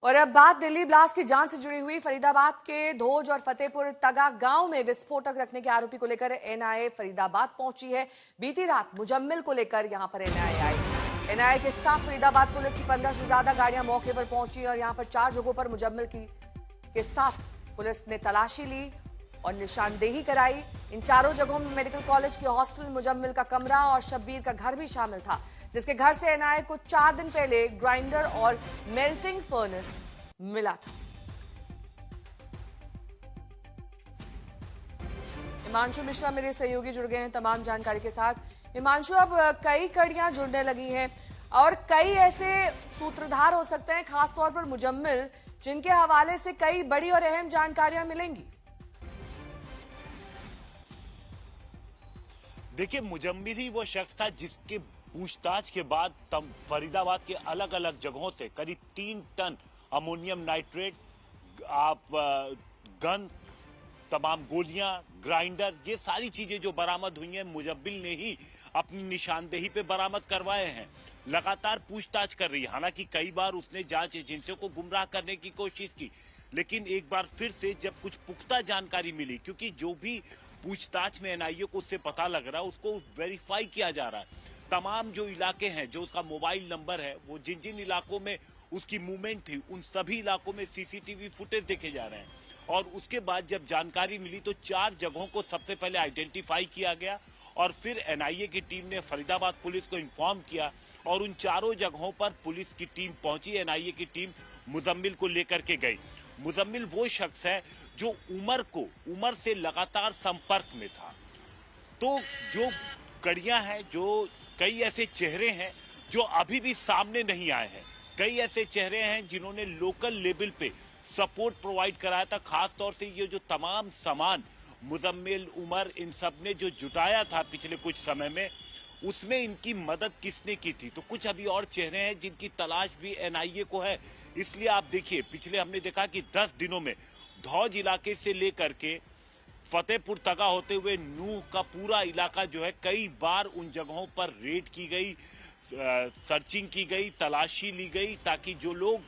और अब बात दिल्ली ब्लास्ट की जांच से जुड़ी हुई। फरीदाबाद के धोज और फतेहपुर तगा गांव में विस्फोटक रखने के आरोपी को लेकर एनआईए फरीदाबाद पहुंची है। बीती रात मुजम्मिल को लेकर यहां पर एनआईए आई। एनआईए के साथ फरीदाबाद पुलिस की 15 से ज्यादा गाड़ियां मौके पर पहुंची और यहां पर 4 जगहों पर मुजम्मिल के साथ पुलिस ने तलाशी ली और निशानदेही कराई। इन चारों जगहों में मेडिकल कॉलेज के हॉस्टल, मुजम्मिल का कमरा और शब्बीर का घर भी शामिल था, जिसके घर से एनआईए को 4 दिन पहले ग्राइंडर और मेल्टिंग फर्नेस मिला था। हिमांशु मिश्रा मेरे सहयोगी जुड़ गए हैं तमाम जानकारी के साथ। हिमांशु, अब कई कड़ियां जुड़ने लगी हैं और कई ऐसे सूत्रधार हो सकते हैं, खासतौर पर मुजम्मिल, जिनके हवाले से कई बड़ी और अहम जानकारियां मिलेंगी। देखिए, मुजम्मिल ही वो शख्स था जिसके पूछताछ के बाद फरीदाबाद के अलग अलग जगहों से करीब 3 टन अमोनियम नाइट्रेट, गन, तमाम गोलियां, ग्राइंडर, ये सारी चीजें जो बरामद हुई हैं मुजम्मिल ने ही अपनी निशानदेही पे बरामद करवाए हैं। लगातार पूछताछ कर रही है। हालांकि कई बार उसने जांच एजेंसियों को गुमराह करने की कोशिश की, लेकिन एक बार फिर से जब कुछ पुख्ता जानकारी मिली, क्योंकि जो भी पूछताछ में एनआईए को उससे पता लग रहा है उसको वेरीफाई किया जा रहा है। तमाम जो इलाके हैं, जो उसका मोबाइल नंबर है, वो जिन जिन इलाकों में उसकी मूवमेंट थी, उन सभी इलाकों में सीसीटीवी फुटेज देखे जा रहे हैं। और उसके बाद जब जानकारी मिली तो 4 जगहों को सबसे पहले आइडेंटिफाई किया गया और फिर एनआईए की टीम ने फरीदाबाद पुलिस को इन्फॉर्म किया और उन चारों जगहों पर पुलिस की टीम पहुंची। एनआईए की टीम मुजम्मिल को लेकर के गई। मुजम्मिल वो शख्स है जो उमर से लगातार संपर्क में था। तो जो कड़ियां हैं, जो कई ऐसे चेहरे हैं जो अभी भी सामने नहीं आए हैं, कई ऐसे चेहरे हैं जिन्होंने लोकल लेवल पे सपोर्ट प्रोवाइड कराया था। खास तौर से ये जो तमाम सामान मुजम्मिल, उमर, इन सब ने जो जुटाया था पिछले कुछ समय में, उसमें इनकी मदद किसने की थी। तो कुछ अभी और चेहरे हैं जिनकी तलाश भी एनआईए को है। इसलिए आप देखिए, पिछले हमने देखा कि 10 दिनों में धौज इलाके से लेकर के फतेहपुर तगा होते हुए नूह का पूरा इलाका जो है, कई बार उन जगहों पर रेड की गई, सर्चिंग की गई, तलाशी ली गई, ताकि जो लोग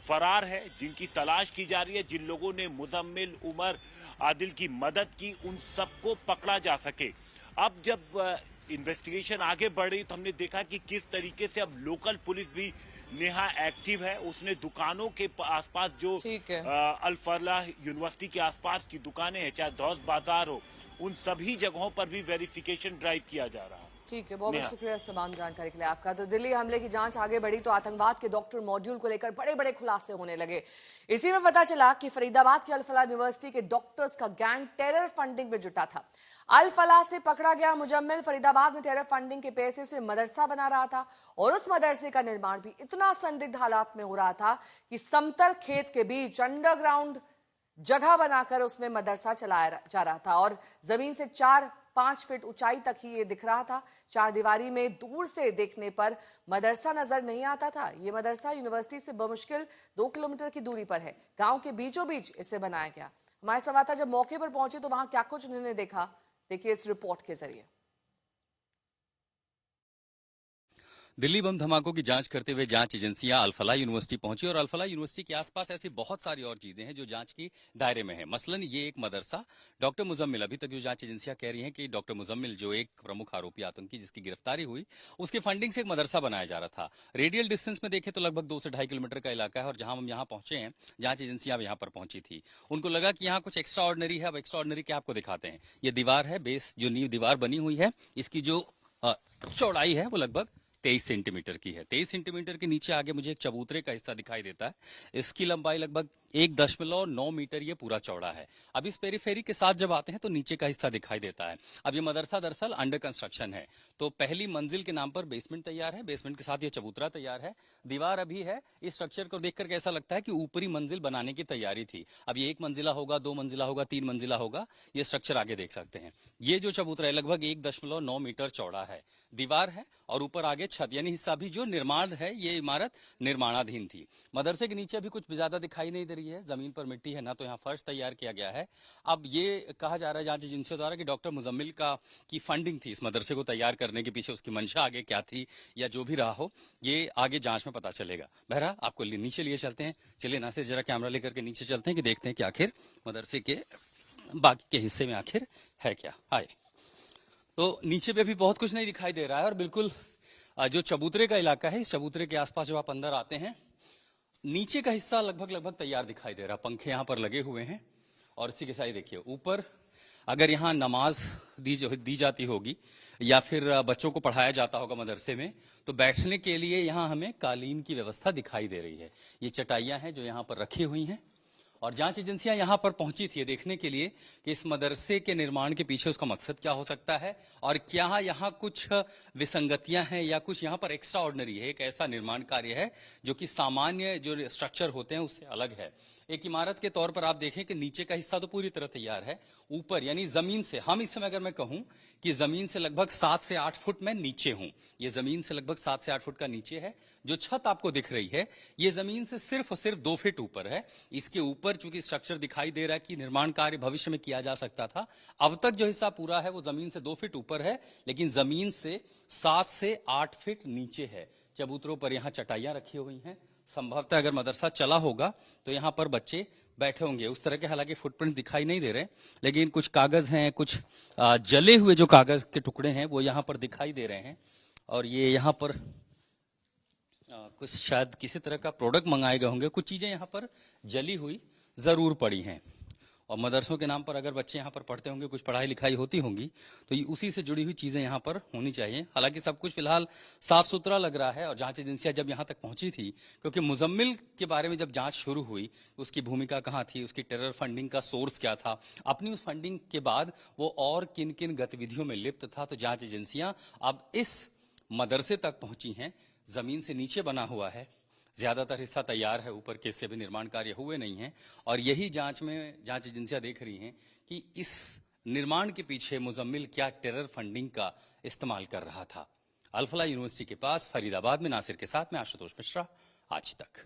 फरार है, जिनकी तलाश की जा रही है, जिन लोगों ने मुजम्मिल, उमर, आदिल की मदद की, उन सबको पकड़ा जा सके। अब जब इन्वेस्टिगेशन आगे बढ़ रही तो हमने देखा कि किस तरीके से अब लोकल पुलिस भी नेहा एक्टिव है। उसने दुकानों के आसपास, जो अल फलाह यूनिवर्सिटी के आसपास की दुकानें हैं, चाहे धौस बाजार हो, उन सभी जगहों पर भी वेरिफिकेशन ड्राइव किया जा रहा है। ठीक है, बहुत बहुत शुक्रिया इस तमाम जानकारी के लिए आपका। तो दिल्ली हमले की जांच आगे बढ़ी तो आतंकवाद के डॉक्टर मॉड्यूल को लेकर बड़े बड़े खुलासे होने लगे। इसी में पता चला कि फरीदाबाद के अल फलाह यूनिवर्सिटी के डॉक्टर्स का गैंग टेरर फंडिंग में जुटा था। अल फलाह से पकड़ा गया मुजम्मिल फरीदाबाद में टेरर फंडिंग के पैसे से मदरसा बना रहा था और उस मदरसे का निर्माण भी इतना संदिग्ध हालात में हो रहा था कि समतल खेत के बीच अंडरग्राउंड जगह बनाकर उसमें मदरसा चलाया जा रहा था और जमीन से 4-5 फीट ऊंचाई तक ही ये दिख रहा था। 4 दीवारी में दूर से देखने पर मदरसा नजर नहीं आता था। ये मदरसा यूनिवर्सिटी से बमुश्किल 2 किलोमीटर की दूरी पर है। गांव के बीचों बीच इसे बनाया गया। हमारे संवाददाता जब मौके पर पहुंचे तो वहां क्या कुछ उन्होंने देखा, देखिए इस रिपोर्ट के जरिए। दिल्ली बम धमाकों की जांच करते हुए जांच एजेंसियां अल फलाह यूनिवर्सिटी पहुंची और अल फलाह यूनिवर्सिटी के आसपास ऐसी बहुत सारी और चीजें हैं जो जांच की दायरे में है। मसलन ये एक मदरसा, डॉक्टर मुजम्मिल, अभी तक जो जांच एजेंसियां कह रही हैं कि डॉक्टर मुजम्मिल जो एक प्रमुख आरोपी आतंकी जिसकी गिरफ्तारी हुई, उसके फंडिंग से एक मदरसा बनाया जा रहा था। रेडियल डिस्टेंस में देखें तो लगभग 2 से 2.5 किलोमीटर का इलाका है और जहां हम यहाँ पहुंचे हैं, जांच एजेंसियां यहाँ पर पहुंची थी, उनको लगा कि यहाँ कुछ एक्स्ट्रा ऑर्डिनरी है। अब एक्स्ट्रा ऑर्डिनरी क्या आपको दिखाते हैं। ये दीवार है, बेस जो नींव दीवार बनी हुई है, इसकी जो चौड़ाई है वो लगभग 23 सेंटीमीटर की है। 23 सेंटीमीटर के नीचे आगे मुझे एक चबूतरे का हिस्सा दिखाई देता है। इसकी लंबाई लगभग 1.9 मीटर ये पूरा चौड़ा है। अब इस पेरीफेरी के साथ जब आते हैं तो नीचे का हिस्सा दिखाई देता है। अब ये मदरसा दरअसल अंडर कंस्ट्रक्शन है। तो पहली मंजिल के नाम पर बेसमेंट तैयार है, बेसमेंट के साथ ये चबूतरा तैयार है, दीवार अभी है। इस स्ट्रक्चर को देखकर ऐसा लगता है कि ऊपरी मंजिल बनाने की तैयारी थी। अब ये 1 मंजिला होगा, 2 मंजिला होगा, 3 मंजिला होगा, ये स्ट्रक्चर आगे देख सकते हैं। ये जो चबूतरा है लगभग 1.9 मीटर चौड़ा है, दीवार है और ऊपर आगे छत यानी हिस्सा भी जो निर्माण है, ये इमारत निर्माणाधीन थी। मदरसे के नीचे अभी कुछ ज्यादा दिखाई नहीं दे रही है, जमीन पर मिट्टी है, ना तो यहाँ फर्श तैयार किया गया है। अब ये कहा जा रहा है जांच एजेंसियों द्वारा कि डॉक्टर मुजम्मिल की फंडिंग थी इस मदरसे को तैयार करने के पीछे, उसकी मंशा आगे क्या थी या जो भी रहा हो, ये आगे जांच में पता चलेगा। बहरहाल आपको नीचे लिए चलते हैं, चलिए नासिर जरा कैमरा लेकर के नीचे चलते हैं कि देखते हैं कि आखिर मदरसे के बाकी के हिस्से में आखिर है क्या। आए तो नीचे पे भी बहुत कुछ नहीं दिखाई दे रहा है और बिल्कुल जो चबूतरे का इलाका है, इस चबूतरे के आसपास जब आप अंदर आते हैं, नीचे का हिस्सा लगभग तैयार दिखाई दे रहा। पंखे यहाँ पर लगे हुए हैं और इसी के साथ देखिए ऊपर अगर यहाँ नमाज दी जाती होगी या फिर बच्चों को पढ़ाया जाता होगा मदरसे में, तो बैठने के लिए यहाँ हमें कालीन की व्यवस्था दिखाई दे रही है। ये चटाइयां हैं जो यहाँ पर रखी हुई हैं और जांच एजेंसियां यहां पर पहुंची थी देखने के लिए कि इस मदरसे के निर्माण के पीछे उसका मकसद क्या हो सकता है और क्या यहां कुछ विसंगतियां हैं या कुछ यहां पर एक्स्ट्रा ऑर्डिनरी है, एक ऐसा निर्माण कार्य है जो कि सामान्य जो स्ट्रक्चर होते हैं उससे अलग है। एक इमारत के तौर पर आप देखें कि नीचे का हिस्सा तो पूरी तरह तैयार है, ऊपर यानी जमीन से, हम इस समय अगर मैं कहूं कि जमीन से लगभग 7 से 8 फुट मैं नीचे हूं, ये जमीन से लगभग 7 से 8 फुट का नीचे है। जो छत आपको दिख रही है ये जमीन से सिर्फ और सिर्फ 2 फीट ऊपर है। इसके ऊपर चूंकि स्ट्रक्चर दिखाई दे रहा है कि निर्माण कार्य भविष्य में किया जा सकता था, अब तक जो हिस्सा पूरा है वो जमीन से 2 फीट ऊपर है, लेकिन जमीन से 7 से 8 फीट नीचे है। चबूतरों पर यहाँ चटाइयां रखी हुई हैं, संभवतः अगर मदरसा चला होगा तो यहाँ पर बच्चे बैठे होंगे। उस तरह के हालांकि फुटप्रिंट दिखाई नहीं दे रहे, लेकिन कुछ कागज हैं, कुछ जले हुए जो कागज के टुकड़े हैं वो यहाँ पर दिखाई दे रहे हैं। और ये यहाँ पर कुछ शायद किसी तरह का प्रोडक्ट मंगाए गए होंगे, कुछ चीजें यहाँ पर जली हुई जरूर पड़ी हैं। और मदरसों के नाम पर अगर बच्चे यहाँ पर पढ़ते होंगे, कुछ पढ़ाई लिखाई होती होंगी, तो ये उसी से जुड़ी हुई चीजें यहाँ पर होनी चाहिए। हालांकि सब कुछ फिलहाल साफ सुथरा लग रहा है और जांच एजेंसियां जब यहाँ तक पहुंची थी, क्योंकि मुजम्मिल के बारे में जब जांच शुरू हुई, उसकी भूमिका कहाँ थी, उसकी टेरर फंडिंग का सोर्स क्या था, अपनी उस फंडिंग के बाद वो और किन किन गतिविधियों में लिप्त था, तो जांच एजेंसियां अब इस मदरसे तक पहुंची हैं। जमीन से नीचे बना हुआ है, ज्यादातर हिस्सा तैयार है, ऊपर के हिस्से भी निर्माण कार्य हुए नहीं हैं और यही जांच एजेंसियां देख रही हैं कि इस निर्माण के पीछे मुजम्मिल क्या टेरर फंडिंग का इस्तेमाल कर रहा था। अल फलाह यूनिवर्सिटी के पास फरीदाबाद में नासिर के साथ में आशुतोष मिश्रा, आज तक।